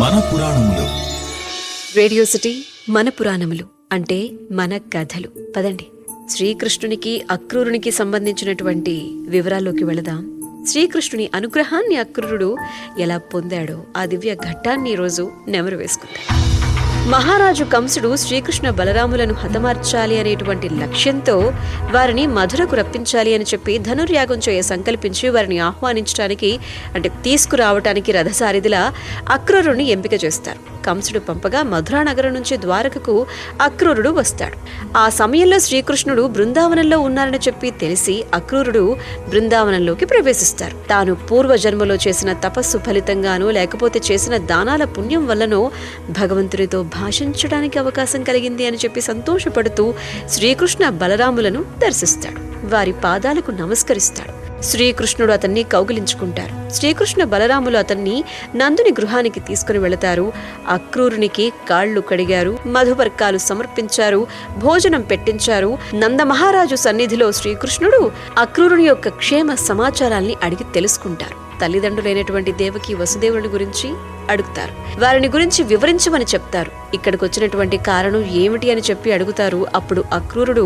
మన పురాణములు. Radio city మన పురాణములు అంటే మన కథలు. పదండి, శ్రీకృష్ణునికి అక్రూరునికి సంబంధించినటువంటి వివరాల్లోకి వెళదాం. శ్రీకృష్ణుని అనుగ్రహాన్ని అక్రూరుడు ఎలా పొందాడో ఆ దివ్య ఘట్టాన్ని ఈరోజు నెమరు వేసుకుందాం. మహారాజు కంసుడు శ్రీకృష్ణ బలరాములను హతమార్చాలి అనేటువంటి లక్ష్యంతో వారిని మధురకు రప్పించాలి అని చెప్పి ధనుర్యాగం చేయ సంకల్పించి వారిని ఆహ్వానించడానికి అంటే తీసుకురావటానికి రథసారిదిలా అక్రూరుని ఎంపిక చేస్తారు. కంసుడు పంపగా మధురా నగరం నుంచి ద్వారకకు అక్రూరుడు వస్తాడు. ఆ సమయంలో శ్రీకృష్ణుడు బృందావనంలో ఉన్నారని చెప్పి తెలిసి అక్రూరుడు బృందావనంలోకి ప్రవేశిస్తారు. తాను పూర్వజన్మలో చేసిన తపస్సు ఫలితంగానో లేకపోతే చేసిన దానాల పుణ్యం వల్లనో భగవంతునితో భాషించడానికి అవకాశం కలిగింది అని చెప్పి సంతోషపడుతూ శ్రీకృష్ణ బలరాములను దర్శిస్తాడు. వారి పాదాలకు నమస్కరిస్తాడు. శ్రీకృష్ణుడు అతన్ని కౌగిలించుకుంటారు. శ్రీకృష్ణ బలరాములు అతన్ని నందుని గృహానికి తీసుకుని వెళతారు. అక్రూరునికి కాళ్లు కడిగారు, మధుపర్కాలు సమర్పించారు, భోజనం పెట్టించారు. నందమహారాజు సన్నిధిలో శ్రీకృష్ణుడు అక్రూరుని యొక్క క్షేమ సమాచారాల్ని అడిగి తెలుసుకుంటారు. తల్లిదండ్రులైనటువంటి దేవకి వసుదేవుని గురించి అడుగుతారు. వారిని గురించి వివరించమని చెప్తారు. ఇక్కడికి వచ్చినటువంటి కారణం ఏమిటి అని చెప్పి అడుగుతారు. అప్పుడు అక్రూరుడు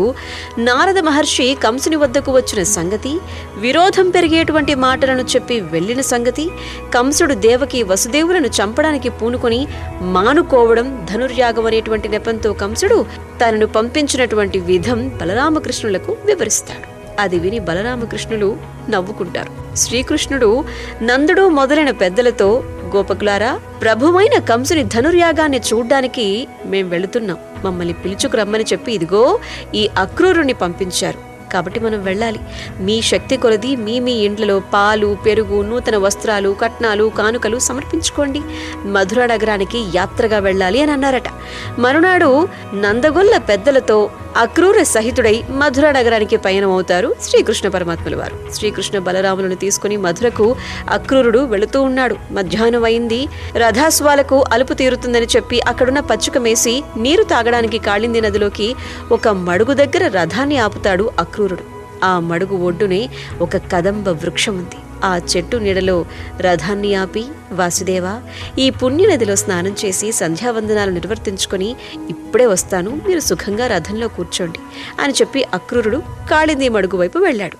నారద మహర్షి కంసుని వద్దకు వచ్చిన సంగతి, విరోధం పెరిగేటువంటి మాటలను చెప్పి వెళ్లిన సంగతి, కంసుడు దేవకి వసుదేవులను చంపడానికి పూనుకొని మానుకోవడం, ధనుర్యాగం అనేటువంటి నెపంతో కంసుడు తనను పంపించినటువంటి విధం బలరామకృష్ణులకు వివరిస్తాడు. అది విని బలరామకృష్ణులు నవ్వుకుంటారు. శ్రీకృష్ణుడు నందుడు మొదలైన పెద్దలతో, గోపకులారా, ప్రభువైన కంసుని ధనుర్యాగాన్ని చూడ్డానికి మేం వెళుతున్నాం. మమ్మల్ని పిలుచుకురమ్మని చెప్పి ఇదిగో ఈ అక్రూరుని పంపించారు. కాబట్టి మనం వెళ్ళాలి. మీ శక్తి కొలది మీ ఇండ్లలో పాలు, పెరుగు, నూతన వస్త్రాలు, కట్నాలు, కానుకలు సమర్పించుకోండి. మధుర నగరానికి యాత్రగా వెళ్ళాలి అని అన్నారట. మరునాడు నందగొల్ల పెద్దలతో అక్రూర సహితుడై మధుర నగరానికి పయనమవుతారు శ్రీకృష్ణ పరమాత్మల వారు. శ్రీకృష్ణ బలరాములను తీసుకుని మధురకు అక్రూరుడు వెళుతూ ఉన్నాడు. మధ్యాహ్నం అయింది. రథాస్వాలకు అలుపు తీరుతుందని చెప్పి అక్కడున్న పచ్చిక మేసి నీరు తాగడానికి కాళింది నదిలోకి ఒక మడుగు దగ్గర రథాన్ని ఆపుతాడు అక్రూరుడు. ఆ మడుగు ఒడ్డునే ఒక కదంబ వృక్షం ఉంది. ఆ చెట్టు నీడలో రథాన్ని ఆపి, వాసుదేవా, ఈ పుణ్యనదిలో స్నానం చేసి సంధ్యావందనాలు నిర్వర్తించుకొని ఇప్పుడే వస్తాను, మీరు సుఖంగా రథంలో కూర్చోండి అని చెప్పి అక్రూరుడు కాళింది మడుగు వైపు వెళ్ళాడు.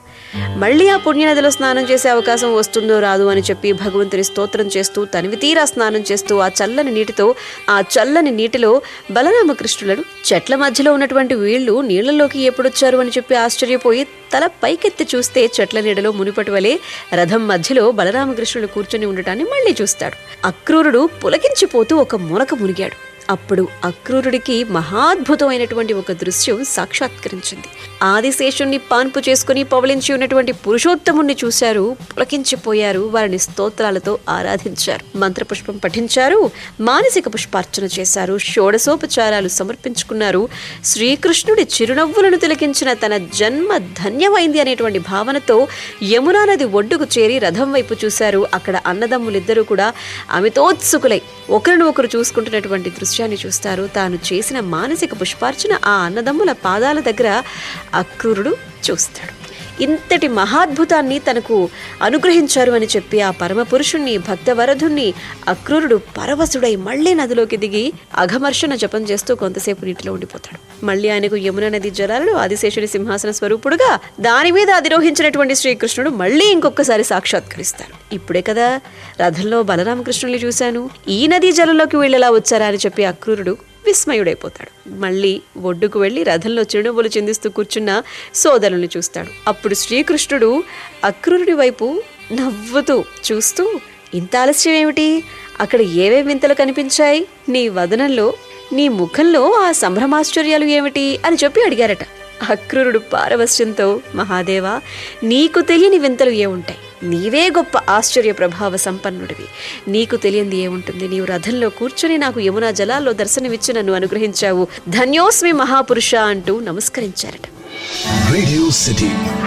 మళ్లీ ఆ పుణ్యనదిలో స్నానం చేసే అవకాశం వస్తుందో రాదు అని చెప్పి భగవంతుని స్తోత్రం చేస్తూ తనివి తీరా స్నానం చేస్తూ ఆ చల్లని నీటిలో బలరామకృష్ణులను చెట్ల మధ్యలో ఉన్నటువంటి వీళ్లు నీళ్లలోకి ఎప్పుడొచ్చారు అని చెప్పి ఆశ్చర్యపోయి తల పైకెత్తి చూస్తే చెట్ల నీడలో మునిపటి వలె రథం మధ్యలో బలరామకృష్ణుడు కూర్చొని ఉండటాన్ని మళ్లీ చూస్తాడు. అక్రూరుడు పులకించిపోతూ ఒక మూలక మునిగాడు. అప్పుడు అక్రూరుడికి మహాద్భుతమైనటువంటి ఒక దృశ్యం సాక్షాత్కరించింది. ఆదిశేషుణ్ణి పాన్పు చేసుకుని పవలించి ఉన్నటువంటి పురుషోత్తముణ్ణి చూశారు. పులకించిపోయారు. వారిని స్తోత్రాలతో ఆరాధించారు. మంత్రపుష్పం పఠించారు. మానసిక పుష్పార్చన చేశారు. షోడశోపచారాలు సమర్పించుకున్నారు. శ్రీకృష్ణుడి చిరునవ్వులను తిలకించిన తన జన్మ ధన్యమైంది అనేటువంటి భావనతో యమునా నది ఒడ్డుకు చేరి రథం వైపు చూశారు. అక్కడ అన్నదమ్ములిద్దరూ కూడా అమితోత్సుకులై ఒకరిని ఒకరు చూసుకుంటున్నటువంటి దృశ్యాన్ని చూస్తారు. తాను చేసిన మానసిక పుష్పార్చన ఆ అన్నదమ్ముల పాదాల దగ్గర అక్రూరుడు చూస్తాడు. ఇంతటి మహాద్భుతాన్ని తనకు అనుగ్రహించారు అని చెప్పి ఆ పరమపురుషుణ్ణి, భక్తవరధుణ్ణి అక్రూరుడు పరవశుడై మళ్లీ నదిలోకి దిగి అఘమర్షణ జపం చేస్తూ కొంతసేపు నీటిలో ఉండిపోతాడు. మళ్లీ ఆయనకు యమునా నది జలాలలో ఆదిశేషుని సింహాసన స్వరూపుడుగా దాని మీద అధిరోహించినటువంటి శ్రీకృష్ణుడు మళ్లీ ఇంకొకసారి సాక్షాత్కరిస్తారు. ఇప్పుడే కదా రథంలో బలరామకృష్ణుల్ని చూశాను, ఈ నదీ జలంలోకి వీళ్ళెలా వచ్చారా అని చెప్పి అక్రూరుడు విస్మయుడైపోతాడు. మళ్ళీ ఒడ్డుకు వెళ్లి రథంలో చిరునవ్వులు చిందిస్తూ కూర్చున్న సోదరుల్ని చూస్తాడు. అప్పుడు శ్రీకృష్ణుడు అక్రూరుడి వైపు నవ్వుతూ చూస్తూ, ఇంత ఆలస్యం ఏమిటి? అక్కడ ఏవేవి వింతలు కనిపించాయి? నీ వదనంలో, నీ ముఖంలో ఆ సంభ్రమాశ్చర్యాలు ఏమిటి అని చెప్పి అడిగారట. అక్రూరుడు పారవశ్యంతో, మహాదేవా, నీకు తెలియని వింతలు ఏముంటాయి? నీవే గొప్ప ఆశ్చర్య ప్రభావ సంపన్నుడివి. నీకు తెలియంది ఏముంటుంది? నీవు రథంలో కూర్చొని నాకు యమునా జలాల్లో దర్శనమిచ్చి నన్ను అనుగ్రహించావు. ధన్యోస్మి మహాపురుష అంటూ నమస్కరించారట.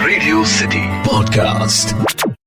Radio city podcast.